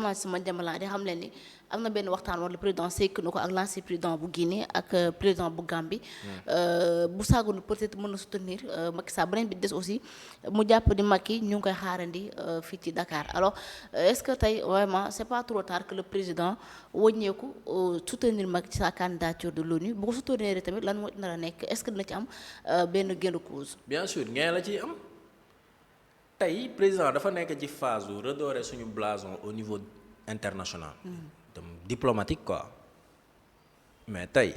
commencé sama Jambalaa di xam leen ni am na benn waxtaan wala président sekk na ko ak l'ancien président bu Guinée ak président bu Gambie bu saagoon peut-être mën na soutenir Macky Sall beneen bi des aussi mu jàpp di Macky ñu ngi koy xaarandi fii ci Dakar alors est-ce que tey vraiment c'est pas trop tard que le président wëññeeku soutenir Macky ci sa candidature de l'ONU bu ko soutenir tamit lan moo nar a nekk est-ce que dina ci am benn gain de cause. bien sûr gain la ciy am tey président dafa nekk ci phase u redorer suñu blason au niveau international. Diplomatique quoi mais tey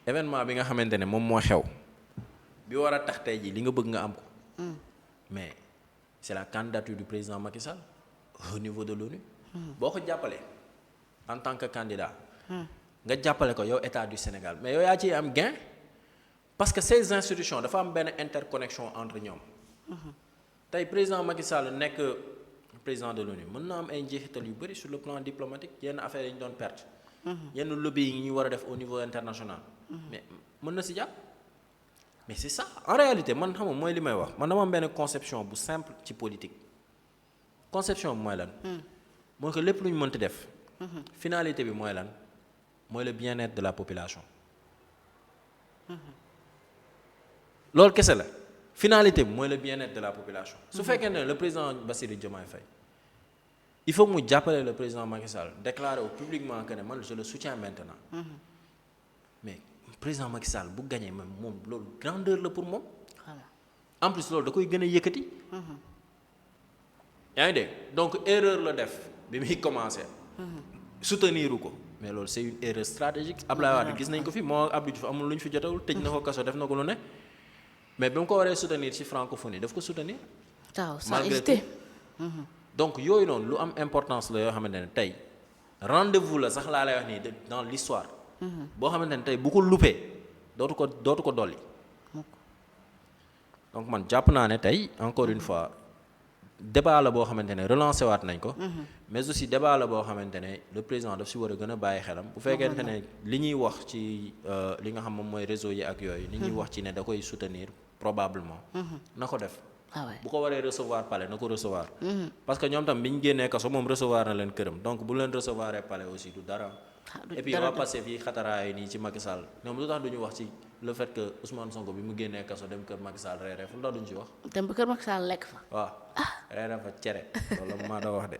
événement bi nga xamante ne moom moo xew bi war a tax tey jii li nga bëgg nga am ko mais c'est la candidature du président Macky Sall au niveau de l'ONU boo ko jàppale en tant que candidat nga jàppale ko yow état du Sénégal mais yow yaa ciy am gain parce que ces institutions dafa am benn interconnexion entre ñoom tey président Macky Sall nekk président de l'ONU mën na am ay njeexital yu bëri sur le plan diplomatique yenn affaires yi ñu doon perte yenn lobby yi ñu war a def au niveau international mais mën na si jàpp mais c'est ça en réalité man xam nga mooy li may wax man dama am benn conception bu simple ci politique conception bi mooy lan mooy que lépp lu ñu mënti def finalité bi mooy lan mooy le bien-être de la population loolu kese la finalité bi mooy le bien-être de la population su fekkee ne le président Bassirou Diomaye Faye il faut que mu jàppale le président Macky Sall déclarer publiquement que ne man je le soutiens maintenant mais président Macky Sall bu gagné même moom loolu grandeur la pour moom en plus loolu da koy gën a yëkkati yaa ngi dégg donc erreur la def bi muy commencé soutenir ko mais loolu c'est une erreur stratégique Abdoulaye Wade gis nañ ko fi moo Abdou Diouf amul lu ñu fi jotawul tëj na ko kaso def na ko lu ne mais bi mu ko waree soutenir ci francophonie daf ko soutenir malgré tout donc yooyu noonu lu am importance la yoo xamante ne tey rendez-vous la sax laa lay wax nii dans l'histoire boo xamante ne tey bu ko loupé dootu ko dolli donc man jàpp naa ne tey encore une fois débat la boo xamante ne relancé waat nañ ko mais aussi débat la boo xamante ne le président daf si war a gën a bàyyi xelam bu fekkente ne li ñuy wax ci li nga xam moom mooy réseau yi ak yooyu li ñuy wax ci ne da koy soutenir probablement na ko def bu ko waree recevoir palais na ko recevoir parce que ñoom tam bi ñu génnee kaso moom recevoir na leen këram donc bu leen recevoir palais aussi du dara et puis waa passé fii xataraay nii ci Macky Sall ñoom lu tax duñu wax ci le fait que Ousmane Sonko bi mu génnee kaso dem kër Macky Sall reeree fu lu tax duñu ci wax dem ba kër Macky Sall lekk fa waaw reeree fa cere loolu maa da wax de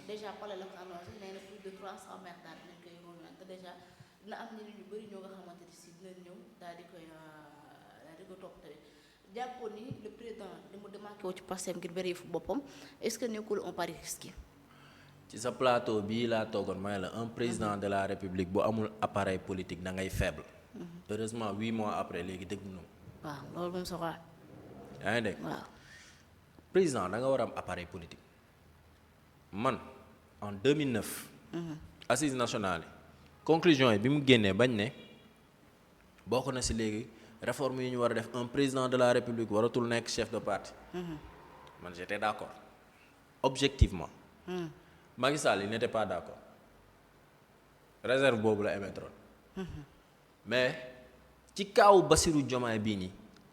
déjà palais la ko annoncé nee na plus de 300 maires daal dinañ koy roon te déjà dina am ñeneen ñu bëri ñoo nga xamante ni si dinañ ñëw daal di ko topp tamit jàppoon ni le président li mu démarqué wu ci Pastef ngir bëri fu boppam est-ce que nekkul un pari risqué ci sa plateau bii laa toogoon may la un président de la République bu amul appareil politique da ngay faible heureusement 8 mois après léegi dëgg nu waaw loolu moom soxla yaa ngi dégg waaw président da nga war a am appareil politique man en 2009 assises nationales yi conclusion yi bi mu génnee bañ ne bokk na si léegi réforme yi ñu war a def un président de la République waratul nekk chef de parti man j'étais d'accord objectivement Macky Sall il n'était pas d'accord réserve boobu la émettroon mais ci kaaw Bassirou Diomaye bii nii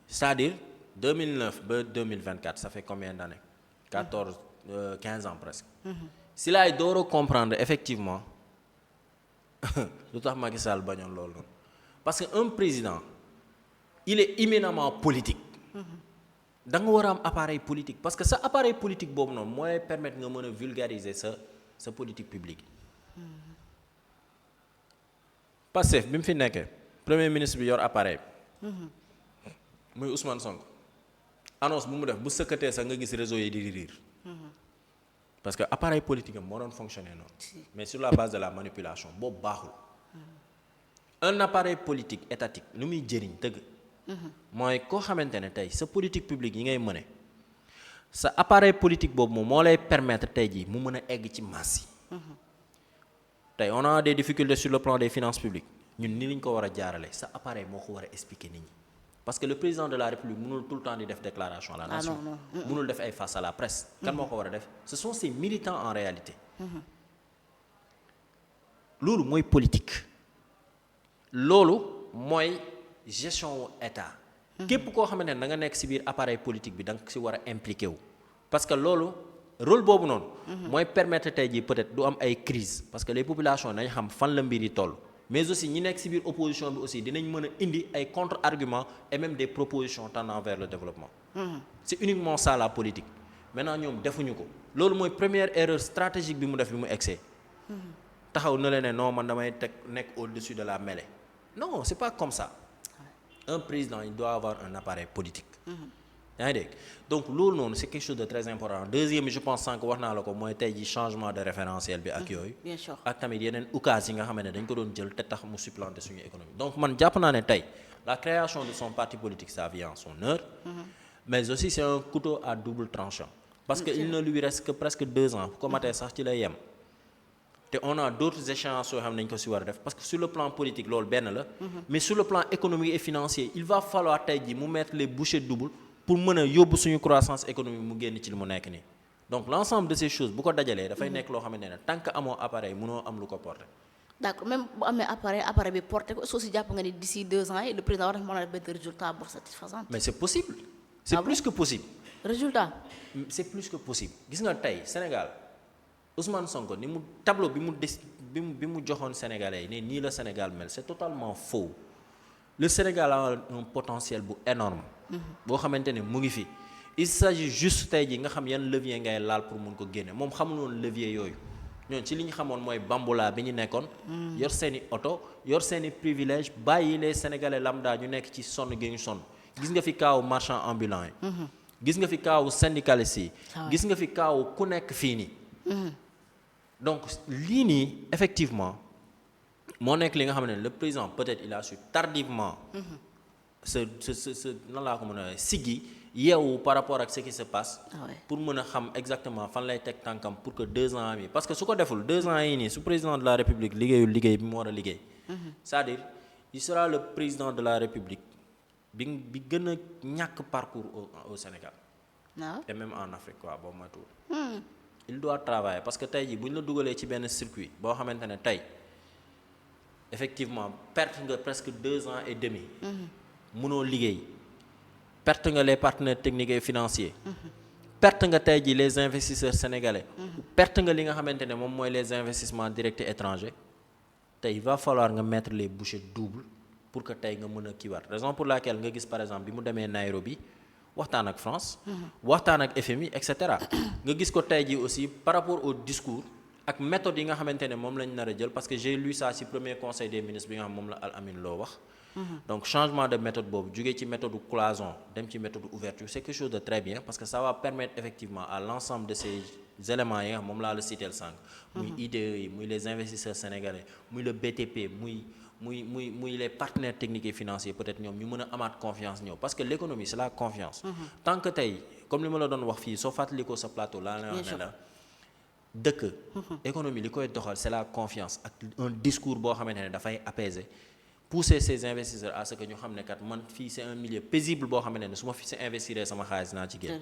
c'est-à-dire 2009 ba 2024 ça fait combien d'années 15 ans presque si laay door a comprendre effectivement lu tax Macky Sall bañoon loolu noonu parce que un président il est éminemment politique da nga war a am appareil politique parce que sa appareil politique boobu noonu moo lay permettre nga mën a vulgariser sa politique publique Pastef bi mu fi nekkee premier ministre bi yor appareil muy Ousmane Sonko annonce bu mu def bu sëkkatee sax nga gis réseau yi di riir parce que appareil politique am moo doon fonctionner noonu mais sur la base de la manipulation boobu baaxul un appareil politique étatique lu muy jëriñ dëgg mooy koo xamante ne tey sa politique publique yi ngay mëne sa appareil politique boobu moom moo lay permettre tey jii mu mën a egg ci masse yi tey on a des difficultés sur le plan des finances publiques ñun ni lañ ko war a jaarale sa appareil moo ko war a expliquer nit ñi parce que le président de la République mënul tout le temps di def déclaration à la nation mënul def ay face à la presse kan moo ko war a def ce sont ces militants en réalité loolu mooy politique loolu mooy gestion wu état képp koo xamante ne da nga nekk ci biir appareil politique bi da nga ci war a impliqué wu parce que loolu rôle boobu noonu. mooy permettre tey jii peut-être du am ay crise parce que les populations nañ xam fan la mbir yi toll. mais aussi ñi nekk ci biir opposition bi aussi dinañ mën a indi ay contre-arguments et même des propositions tendant vers le développement. c'est uniquement ça la politique. maintenant ñoom defuñu ko loolu mooy première erreur stratégique bi mu def bi mu excès. taxaw na leen ne non man damay teg nekk au-dessus de la mêlée. non c'est pas comme ça. un président il doit avoir un appareil politique. yaa ngi dégg donc loolu noonu c'est quelque chose de très important deuxième je pense sànq wax naa la ko mooy tey ji changement de référentiel bi ak yooyu. bien sûr ak tamit yeneen ukaas yi nga xam ne dañ ko doon jël te tax mu supplanter suñu économie donc man jàpp naa ne tey la création de son parti politique ça vient en son heure. mais aussi c'est un couteau à double tranchant. parce que il ne lui reste que presque 2 ans bu ko matee sax ci lay yem. te on a d'autres échéances yoo xam ne dañ ko ci war a def parce que sur le plan politique loolu benn la. mais sur le plan économique et financier il va falloir tey ji mu mettre les bouchées doubles. pour mën a yóbbu suñu croissance économique mu génn ci li mu nekk nii donc l'ensemble de ces choses bu ko dajalee dafay nekk loo xamante ne tant que amoo appareil mënoo am lu ko porter. d'accord même bu amee appareil bi porté ko aussi jàpp nga ni d'ici 2 ans yi le président war na mën a benn résultat bu satisfaisant. mais c'est possible. c'est plus que possible. résultat. c'est plus que possible gis nga tey Sénégal Ousmane Sonko ni mu tableau bi mu joxoon Sénégalais yi ne nii la Sénégal mel c'est totalement faux. le Sénégal a un potentiel bu énorme boo xamante ne mu ngi fi il s'agit juste tey ji nga xam yan levier ngay laal pour mun ko génne moom xamul woon levier yooyu ñoon ci li ñu xamoon mooy bamboula bi ñu nekkoon yor seeni oto yor seeni privilège bàyyi les Sénégalais lambda ñu nekk ci sonn gi ñu sonn gis nga fi kaawu marchand ambulant yi gis nga fi kaawu syndicaliste yi gis nga fi kaawu ku nekk fii nii donc lii nii effectivement moo nekk li nga xam ne le président peut-être il a su tardivement ce nan laa ko mën a siggi yeewu par rapport ak ce qui se passe pour mën a xam exactement fan lay teg tànkam pour que 2 ans yi parce que su ko deful 2 ans yi nii su président de la République liggéeyul liggéey bi mu war a liggéey c'est-à-dire il sera le président de la République bi gën a ñàkk parcours au Sénégal et même en Afrique quoi boo moytuwul il doit travailler parce que tey jii bu ñu la dugalee ci benn circuit boo xamante ne tey effectivement perte nga presque 2 ans et demi mënoo liggéey perte nga les partenaires techniques et financiers perte nga tey ji les investisseurs sénégalais perte nga li nga xamante ne moom mooy les investissements directs et étrangers tey il va falloir nga mettre les bouchées doubles pour que tey nga mën a kiiwaat raison pour laquelle nga gis par exemple bi mu demee Nairobi waxtaan ak France waxtaan ak FMI et cetera nga gis ko tey ji aussi par rapport au discours ak méthode yi nga xamante ne moom lañ nar a jël parce que j'ai lu ça ci premier conseil des ministres bi nga xam moom la Al Amin Lo wax donc changement de méthode boobu jógee ci méthode cloison dem ci méthode ouverture c'est quelque chose de très bien parce que ça va permettre effectivement à l'ensemble de ces éléments yi nga xam moom laa la citeel sànq muy IDE yi muy les investisseurs sénégalais muy le BTP muy les partenaires techniques et financiers peut-être ñoom ñu mën a amaat confiance ñëw parce que l'économie c'est la confiance tant que tey comme li ma la doon wax fii soo fàttalikoo sa plateau laa la wax ne la dëkk économie li koy doxal c'est la confiance ak un discours boo xamante ne dafay apaiser pousser ces investisseurs à ce que ñu xam ne kat man fii c'est un milieu paisible boo xamante ne su ma fi si investir sama xaalis naa ci génn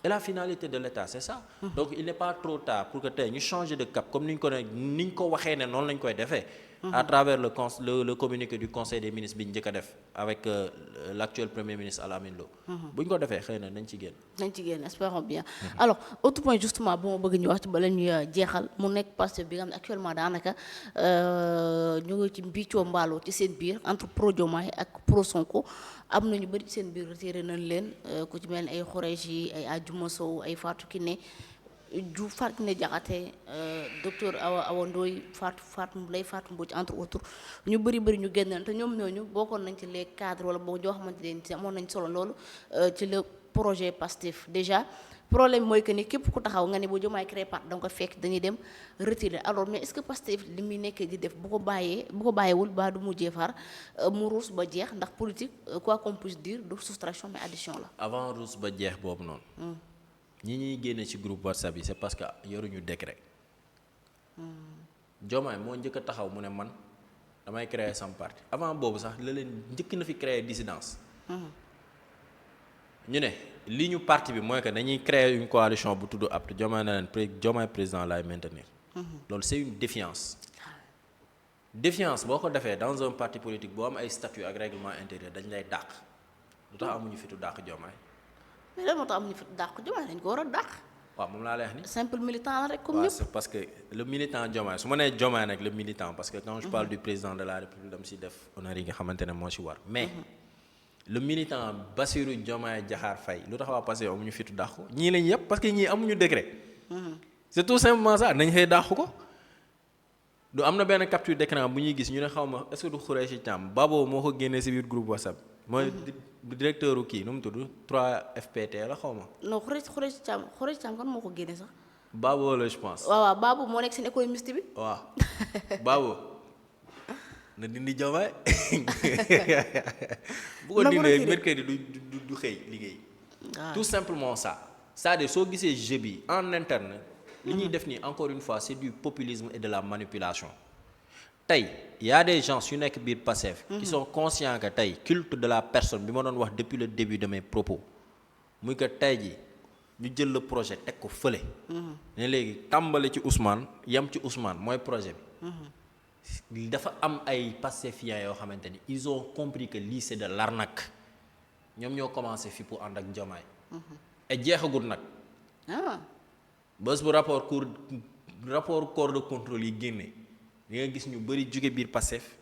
et la finalité de l'État c'est ça donc il n'est pas trop tard pour que tey ñu changer de cap comme ni ñu ko waxee ne noonu lañ koy defee à travers le communiqué du conseil des ministres bi ñu njëkk a def avec l'actuel premier ministre Al Amin Lo bu ñu ko defee xëy na nañ ci génn espérons bien alors autre point justement bu ma bëgg ñu wax ci bala ñuy jeexal mu nekk Pastef bi nga xam ne actuellement daanaka ñu ngi ci mbiccoo mbaaloo ci seen biir entre pro Diomaye ak pro Sonko am na ñu bëri ci seen biir retiré nañ leen ku ci mel ni ay Khoureychi ay Adjuma Sow ay Fatou Kiné Fatou Kiné Diakhaté docteur Awa Ndoye Fatou Mbodj entre autres ñu bëri ñu génn te ñoom ñooñu bokkoon nañ ci les cadres wala boo ñoo xamante ne ci amoon nañ solo loolu ci le projet Pastef déjà problème mooy que ni képp ku taxaw nga ne bu Diomaye créé parti da nga ko fekk dañuy dem retirer alors mais est-ce que Pastef li muy nekkee di def bu ko bàyyiwul ba du mujjee far mu ruus ba jeex ndax politique quoi qu'on puisse dire du soustraction mais addition la. avant ruus ba jeex boobu noonu. ñi ñuy génne ci groupe WhatsApp yi c'est parce que yoruñu décret. Diomaye moo njëkk a taxaw mu ne man damay créer sam parti avant boobu sax la leen njëkk na fi créer dissidence. ñu ne li ñu parti bi mooy que dañuy créer une coalition bu tudd apte Diomaye na leen Diomaye président laay maintenir. loolu c'est une défiance. défiance boo ko defee dans un parti politique boo am ay statut ak règlement intérieur dañ lay dàq lu tax amuñu fitu dàq Diomaye. mais lan moo tax amuñu fitu dàq Diomaye dañ ko war a dàq. waaw moom laa lay wax ni. simple militant la rek comme waaw ñëpp. c'est parce que le militant Diomaye su ma nee Diomaye nag le militant parce que quand je parle du président de la République dama si def honneur yi nga xamante ne moo si war mais le militant Bassirou Diomaye Diakhar Faye lu tax waa passé amuñu fitu dàqu ñii lañ yëpp parce que ñii amuñu décret. c'est tout simplement ça nañ xëy dàqu ko. du am na benn capture d'écran bu ñuy gis ñu ne xaw ma est-ce que du Khoureychi Thiam Babo moo ko génnee si biir groupe WhatsApp mooy directeur u kii nu mu tudd 3FPT la xaw ma. non Khoureychi Thiam kan moo ko génne sax. Babo la je pense. waaw Babou moo nekk seen économiste bi. waaw Babo na dindi Diomaye bu ko dindee mercredi du xëy liggéey. tout simplement ça. c'est-à-dire soo gisee jeu bi en interne. li ñuy def nii encore une fois c'est du populisme et de la manipulation tey y a des gens yu nekk biir Pastef qui sont conscients que tey culte de la personne bi ma doon wax depuis le début de mes propos muy que tey ji ñu jël le projet teg ko fële ne léegi tàmbali ci Ousmane yem ci Ousmane mooy projet bi dafa am ay Pastefiens yoo xamante ni ils ont compris que lii c'est de l'arnaque ñoom ñoo commencé fi pour ànd ak Diomaye et jeexagul nag bés bu rapport corps de contrôle yi génne di nga gis ñu bëri jóge biir Pastef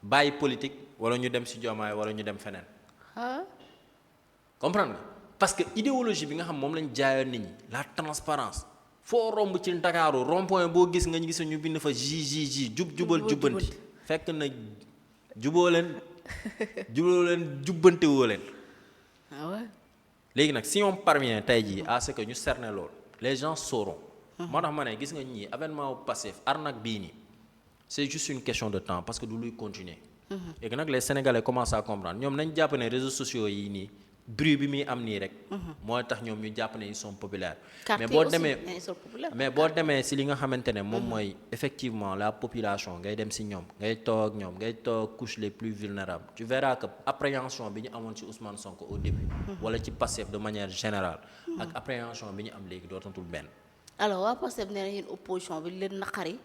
bàyyi politique wala ñu dem ci Diomaye wala ñu dem feneen. comprendre nga parce que idéologie bi nga xam moom lañ jaayoon nit ñi la transparence foo romb ci Ndakaaru rond-point boo gis nga gis ñu bind fa jubal jubbanti fekk na juboo leen jubbante woo leen. léegi nag si on parvient tey jii à ce que ñu cerner loolu. les gens sauront. moo tax ma ne gis nga ñii avènement Pastef arnaque bii nii c'est juste une question de temps parce que du luy continuer. et que nag les Sénégalais commencent à comprendre ñoom nañ jàpp ne réseaux sociaux yi nii bruit bi muy am nii rek. mooy tax ñoom ñu jàpp ne ils sont populaires. mais boo demee si li nga xamante ne moom mooy effectivement la population ngay dem si ñoom ngay toog couche les plus vulnérables tu verras que appréhension bi ñu amoon ci Ousmane Sonko au début. wala ci Pastef de manière générale. ak appréhension bi ñu am léegi dootatul benn. alors waa Pastef nee na yéen opposition bi leen naqari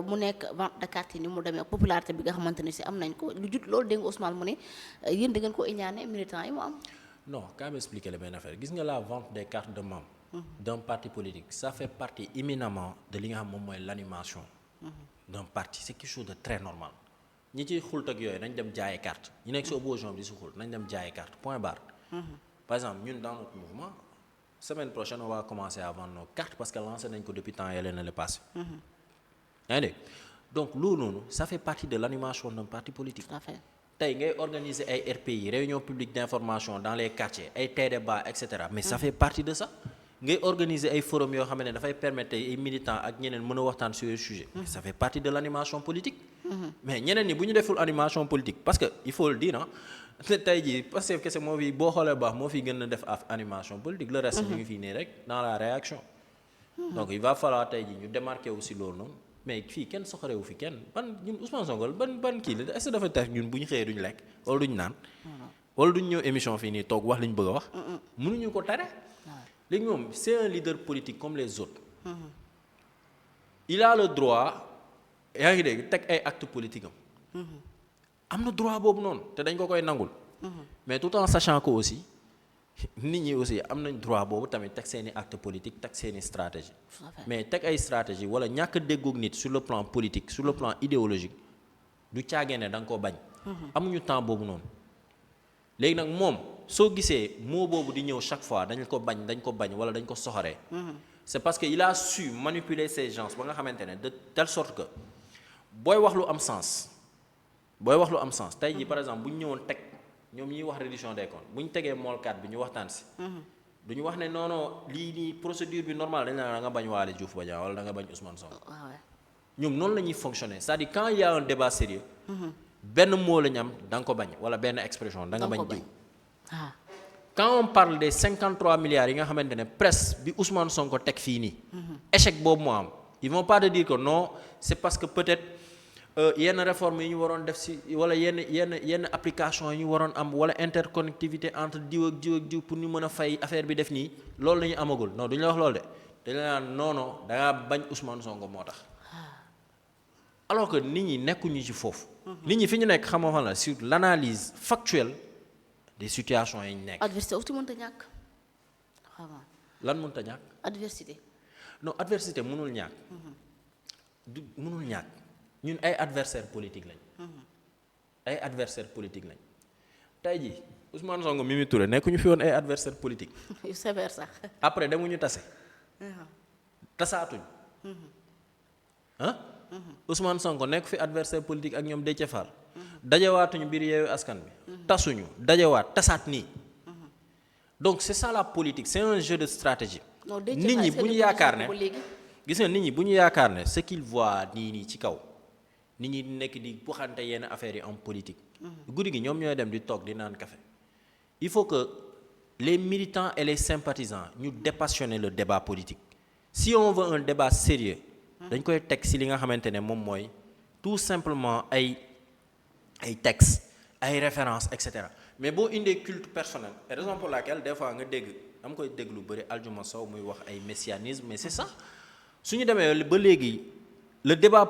mu nekk vente de carte yi ni mu demee popularité bi nga xamante ne si am nañ ko lu jut loolu dégg nga Ousmane mu ne yéen da ngeen ko iñaane militants yi mu am. non quand même expliquer la benn affaire gis nga la vente des cartes de membres. d'un parti politique ça fait partie éminemment de li nga xam moom mooy l'animation. d'un parti c'est quelque chose de très normal. ñi ciy xult ak yooyu nañ dem jaaye carte ñu nekk si opposition bi di si xult nañ dem jaaye carte point barre. par exemple ñun dans notre mouvement semaine prochaine on va commencer à vendre nos cartes parce que lancé nañ ko depuis temps yële na le passé. yaa ngi dégg donc loolu noonu ça fait partie de l'animation d'un parti politique. tey ngay organiser ay RPI réunion publique d'information dans les quartiers ay débat et cetera mais ça fait partie de ça. ngay organiser ay forum yoo xam ne dafay permettre ay militants ak ñeneen mën a waxtaan sur le sujet. mais ça fait partie de l'animation politique. mais ñeneen ñi bu ñu deful animation politique parce que il faut le dire ah tey jii parce que kese moo fi boo xoolee baax moo fi gën a def animation politique le reste ñu ngi fii nii rek dans la réaction. donc il va falloir tey jii ñu démarquer aussi loolu noonu mais fii kenn soxorewu fi kenn ban ñun Ousmane Sonko ban kii la est-ce que dafa tax ñun bu ñu xëyee duñu lekk wala duñu naan. wala duñu ñëw émission fii nii toog wax li ñu bëgg a wax. mënuñu ko tere. léegi moom c'est un leader politique comme les autres. il a le droit yaa ngi dégg teg ay actes politiques am na droit boobu noonu te dañ ko koy nangul. mais tout en sachant que aussi nit ñi aussi am nañ droit boobu tamit teg seeni actes politiques teg seeni stratégie. mais teg ay stratégie wala ñàkk a déggoog nit sur le plan politique sur le plan idéologique du caagee ne da nga ko bañ. amuñu temps boobu noonu. léegi nag moom soo gisee mot boobu di ñëw chaque fois dañ ko bañ wala dañ ko soxoree. c'est parce que il a su manipuler ces gens ba nga xamante ne de telle sorte que booy wax lu am sens tey jii par exemple bu ñu ñëwoon teg ñoom ñuy wax reddition des comptes bu ñu tegee moolkat bi ñu waxtaan si. du ñu wax ne non lii nii procédure bi normale dañ la da nga bañ Waly Diouf Bodiang wala da nga bañ Ousmane Sonko. ñoom noonu la ñuy fonctionner c'est-à-dire quand il y a un débat sérieux benn mot la ñu am da nga ko bañ wala benn expression da nga bañ diw. quand on parle des 53 milliards yi nga xamante ne presse bi Ousmane Sonko teg fii nii. échec boobu moo am ils vont pas te dire que non c'est parce que peut-être yenn réformes yi ñu waroon def ci wala yenn application yi ñu waroon am wala interconnectivité entre diw ak diw pour ñu mën a fay affaire bi def nii loolu la ñu amagul non duñu la wax loolu de dañu la naan non da ngaa bañ Ousmane Sonko moo tax. alors que nit ñi nekkuñu ci foofu. nit ñi fi ñu nekk xam nga la sur l'analyse factuelle des situations yi ñu nekk. adversité aussi mënta ñàkk lan mënut a ñàkk. adversité. non adversité mënul ñàkk. du mënul ñàkk ñun ay adversaire politique lañ. ay adversaire politique lañ tey jii Ousmane Sonko Mimi Touré nekkuñu fi woon ay adversaire politique. yu sévère sax. après demuñu tase. tasaatuñ. ah. Ousmane Sonko nekk fi adversaire politique ak ñoom Déthié Fall. dajewaatuñu biir Yewwi Askan Wi. tasuñu dajewaat tasaat nii. donc c'est ça la politique c'est un jeu de stratégie. nit ñi bu ñu yaakaar ne gis nga nit ñi bu ñu yaakaar ne ce qu'ils voient nii ci kaw nit ñi nekk di waxante yenn affaires yi en politique. guddi gi ñoom ñooy dem di toog di naan café il faut que les militants et les sympathisants ñu dépassionner le débat politique si on veut un débat sérieux dañ koy teg ci li nga xamante ne moom mooy tout simplement ay textes ay références et cetera mais boo indee culte personnel et raison pour laquelle des fois nga dégg dama koy dégg lu bëri Aljuma Sow muy wax ay messianisme mais c'est ça su ñu demee ba léegi le débat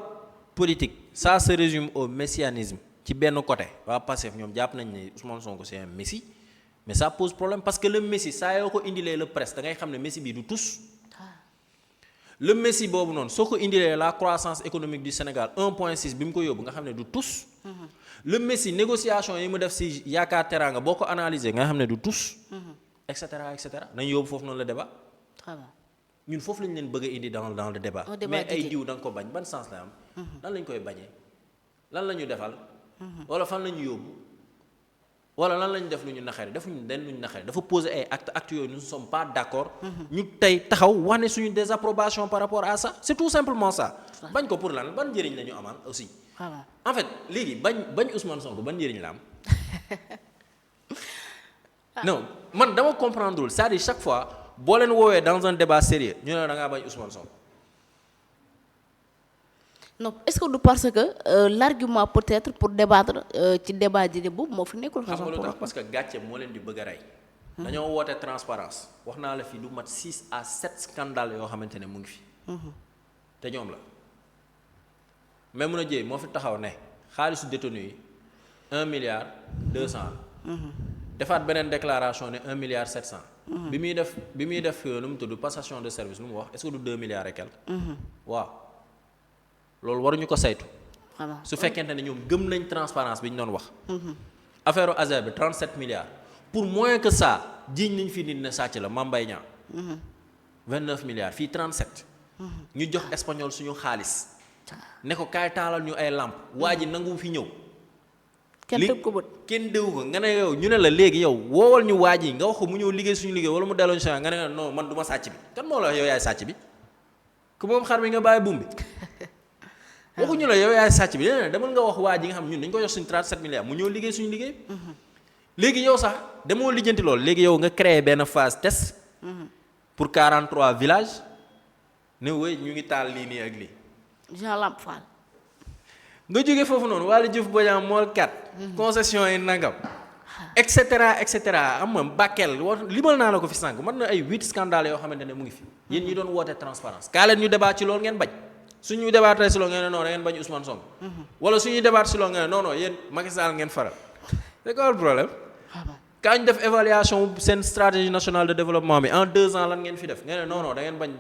politique ça se résume au messianisme ci benn côté waa Pastef ñoom jàpp nañ ne Ousmane Sonko c'est un messie mais ça pose problème parce que le messie saa yoo ko indilee le presse da ngay xam ne messie bi du tus le messie boobu noonu soo ko indilee la croissance économique du Sénégal 1.6 bi mu ko yóbbu nga xam ne du tus le messie négociation yi mu def ci yaakaar teraanga boo ko analyser nga xam ne du tus et cetera nañu yóbbu foofu noonu le débat ñun foofu lañu leen bëgg a indi dans le débat mais ay diw da nga ko bañ ban sens la am lan lañ koy bañee lan la ñu defal wala fan la ñu yóbbu wala lan la ñu def lu ñu naxari defuñu den lu ñu naxari dafa poser ay actes yooyu nous ne sommes pas d'accord ñu tey taxaw wax ne suñu désapprobation par rapport à ça c'est tout simplement ça bañ ko pour lan ban njëriñ la ñu amal aussi en fait léegi bañ Ousmane Sonko ban njëriñ la am non man dama comprendre wul c'est-à-dire chaque fois boo leen woowee dans un débat sérieux ñu ne da ngaa bañ Ousmane Sonko. non est-ce que du parce que l'argument peut-être pour débattre ci débat ji boobu moo fi nekkul. xam nga lu tax parce que gàcce moo leen di bëgg a rey. dañoo woote transparence wax naa la fi lu mat 6 à 7 scandales yoo xamante ne mu ngi fi. te ñoom la mais mun a jëy moo fi taxaw ne xaalisu détenu yi 1 milliard 200. defaat beneen déclaration ne 1 milliard 700. bi muy def nu mu tudd passation de service nu mu wax est-ce que du 2 milliards et quelque. waaw loolu waruñu ko saytu. su fekkente ne ñoom gëm nañ transparence bi ñu doon wax. affaire Azer bi 37 milliards. pour moins que ça jiiñ nañ fi nit ne sàcc la Mame Mbaye Niang 29 milliards fii 37. ñu jox espagnol suñu xaalis. ne ko kaay taalal ñu ay lampe waa ji nangu fi ñëw. kenn dëgg ko bët kenn déggu ko nga ne yow ñu ne la léegi yow woowal ñu waa ji nga wax ko mu ñëw liggéey suñu liggéey wala mu delloo ñu sa nga ne non man du ma sàcc bi kan moo la wax yow yaay sàcc bi ku moom xar bi nga bàyyi buum bi waxuñu la yow yaay sàcc bi léeg-léeg demal nga wax waa ji nga xam ñun dañu ko jox suñu 37 milliards mu ñëw liggéey suñu liggéey. léegi yow sax demoo lijjanti loolu léegi yow nga créé benn phase test. pour 43 villages ne wéy ñu ngi taal lii nii ak lii. Jean Lamp Fall. nga jógee foofu noonu Waly Diouf Bodiang mool 4. concession yi nangam. et cetera et cetera am na Bakel limal naa la ko fi sànq mën na ay 8 scandales yoo xamante ne mu ngi fi. yéen ñi doon woote transparence kaa leen ñu débat ci loolu ngeen bañ. suñu débattre si loolu ngeen ne non da ngeen bañ Ousmane Sonko. wala suñuy débattre si loolu ngeen ne non non yéen Macky Sall ngeen faral. c'est quoi le problème. kaa ñu def évaluation seen stratégie nationale de développement bi en 2 ans lan ngeen fi def ngeen ne non non da ngeen bañ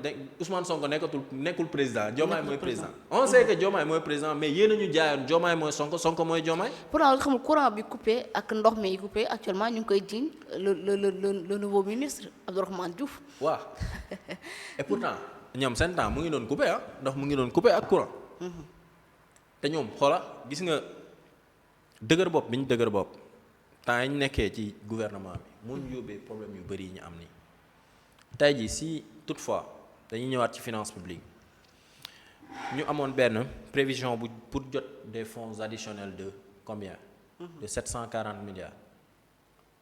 Ousmane Sonko nekkul président Diomaye mooy président. on sait que Diomaye mooy président mais yéen a ñu jaayoon Diomaye mooy Sonko mooy Diomaye. pourtant nga xamul courant bi coupé ak ndox mi coupé actuellement ñu ngi koy jiiñ le nouveau ministre Abdourahmane Diouf. waaw et pourtant ñoom seen temps mu ngi doon coupé ndox mu ngi doon coupé ak courant. te ñoom xoola gis nga dëgër bopp bi ñu dëgër bopp. temps yi ñu nekkee ci gouvernement bi moo ñu yóbbee problème yu bëri yi ñu am nii tey jii si toutefois dañuy ñëwaat ci finance publique ñu amoon benn prévision bu pour jot des fonds additionnels de combien de 740 milliards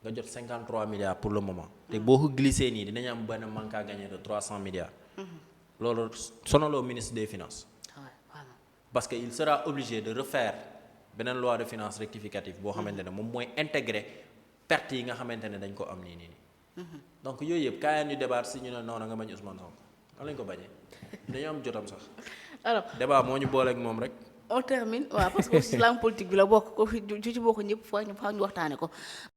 nga jot 53 milliards pour le moment te boo ko glissé nii dinañu am benn manque à gagner de 300 milliards loolu sonaloo ministre des finances parce que il sera obligé de refaire beneen loi de finances rectificative boo xamante ne moom mooy intégrer perte yi nga xamante ne dañ ko am nii. donc yooyu yëpp kaay ñu débat si ñu ne noonu nga bañ Ousmane Sonko nan lañ ko bañee dañoo am jotam sax. alors débat moo ñu booleeg moom rek. on termine waaw parce que aussi langue politique bi la bokk ko fi ci bokk ñëpp foo ñu waxtaane ko.